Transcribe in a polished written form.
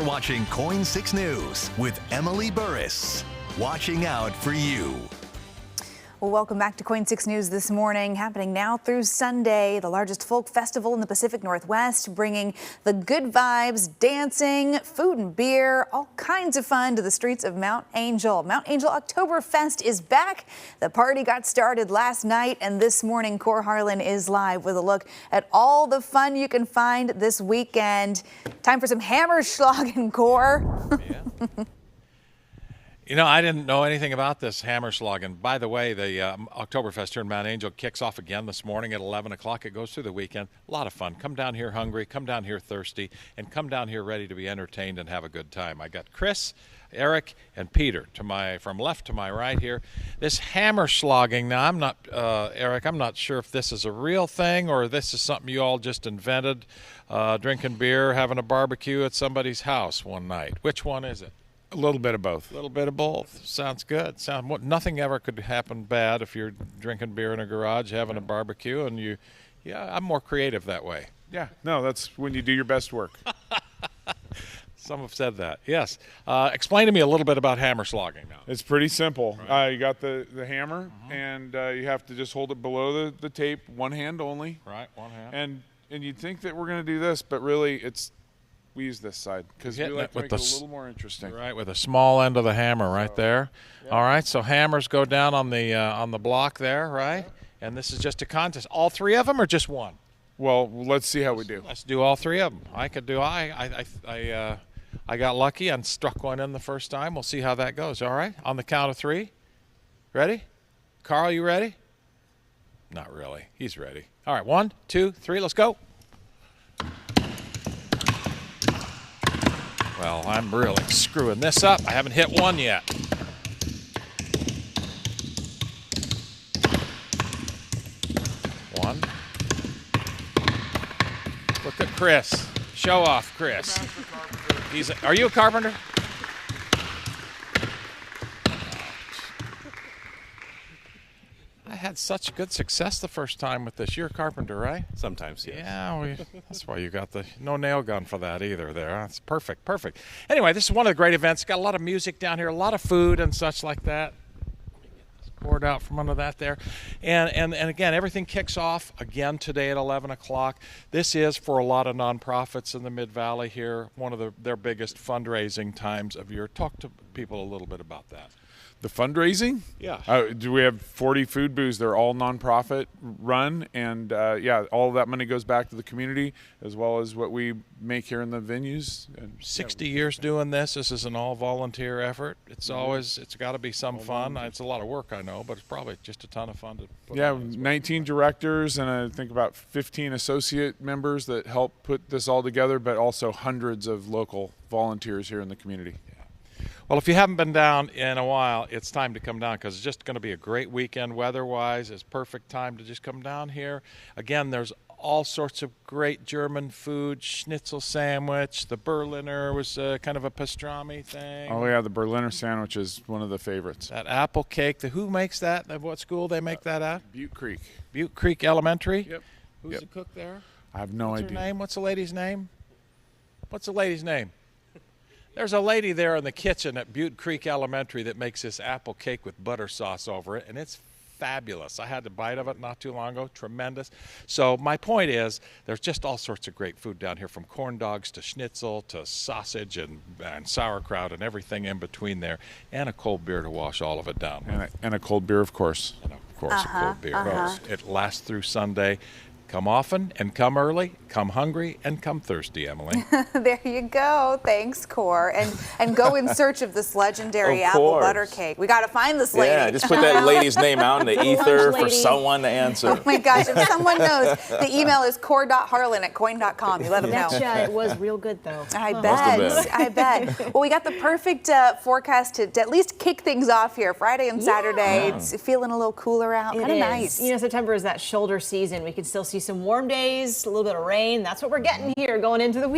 You're watching Coin 6 News with Emily Burris. Watching out for you. Well, welcome back to Coin 6 News this morning. Happening now through Sunday, the largest folk festival in the Pacific Northwest, bringing the good vibes, dancing, food and beer, all kinds of fun to the streets of Mount Angel. Mount Angel Oktoberfest is back. The party got started last night, and this morning, Kohr Harlan is live with a look at all the fun you can find this weekend. Time for some Hammerschlagen, Kohr. Yeah. You know, I didn't know anything about this Hammerschlagen. By the way, the Oktoberfest here in Mount Angel kicks off again this morning at 11 o'clock. It goes through the weekend. A lot of fun. Come down here hungry, come down here thirsty, and come down here ready to be entertained and have a good time. I got Chris, Eric, and Peter from left to my right here. This Hammerschlagen, now I'm not, Eric, I'm not sure if this is a real thing or this is something you all just invented, drinking beer, having a barbecue at somebody's house one night. Which one is it? A little bit of both. A little bit of both. Sounds good. Nothing ever could happen bad if you're drinking beer in a garage, having a barbecue, and I'm more creative that way. Yeah, no, that's when you do your best work. Some have said that, yes. Explain to me a little bit about Hammerschlagen now. It's pretty simple. Right. You got the hammer, and you have to just hold it below the tape, one hand only. Right, one hand. And you'd think that we're going to do this, but really we use this side because we like to make it a little more interesting. Right, with a small end of the hammer right there. Yeah. All right, so hammers go down on the block there, right? And this is just a contest. All three of them or just one? Well, let's see how we do. Let's do all three of them. I got lucky and struck one in the first time. We'll see how that goes. All right, on the count of three. Ready? Carl, you ready? Not really. He's ready. All right, 1, 2, 3, let's go. Well, I'm really screwing this up. I haven't hit one yet. One. Look at Chris. Show off, Chris. Are you a carpenter? I had such good success the first time with this. You're a carpenter, right? Sometimes, yes. Yeah, that's why you got no nail gun for that either there. That's perfect, perfect. Anyway, this is one of the great events. Got a lot of music down here, a lot of food and such like that. Poured out from under that there. And again, everything kicks off again today at 11 o'clock. This is, for a lot of nonprofits in the Mid-Valley here, one of their biggest fundraising times of year. Talk to people a little bit about that. The fundraising? Yeah. Do we have 40 food booths? They're all nonprofit run, and all of that money goes back to the community as well as what we make here in the venues. And 60 years doing this. This is an all-volunteer effort. It's got to be some fun. It's a lot of work, I know, but it's probably just a ton of fun to put on. 19 directors and I think about 15 associate members that help put this all together, but also hundreds of local volunteers here in the community. Well, if you haven't been down in a while, it's time to come down because it's just going to be a great weekend weather-wise. It's perfect time to just come down here. Again, there's all sorts of great German food, schnitzel sandwich. The Berliner was kind of a pastrami thing. Oh, yeah, the Berliner sandwich is one of the favorites. That apple cake. Who makes that? What school they make that at? Butte Creek. Butte Creek Elementary? Yep. Who's the cook there? I have no idea. What's her name? What's the lady's name? What's the lady's name? There's a lady there in the kitchen at Butte Creek Elementary that makes this apple cake with butter sauce over it, and it's fabulous. I had a bite of it not too long ago. Tremendous. So my point is there's just all sorts of great food down here, from corn dogs to schnitzel to sausage and sauerkraut and everything in between there, and a cold beer to wash all of it down. And a cold beer, of course. And of course, a cold beer. It lasts through Sunday. Come often and come early, come hungry and come thirsty, Emily. There you go. Thanks, Kohr. And go in search of this legendary apple butter cake. We got to find this lady. Yeah, just put that lady's name out in the ether for someone to answer. Oh my gosh, if someone knows, the email is kohr.harlan@coin.com. You let them know. It was real good, though. I bet. Well, we got the perfect forecast to at least kick things off here. Friday and Saturday. Yeah. It's feeling a little cooler out. Kind of nice. You know, September is that shoulder season. We can still see some warm days, a little bit of rain. That's what we're getting here going into the weekend.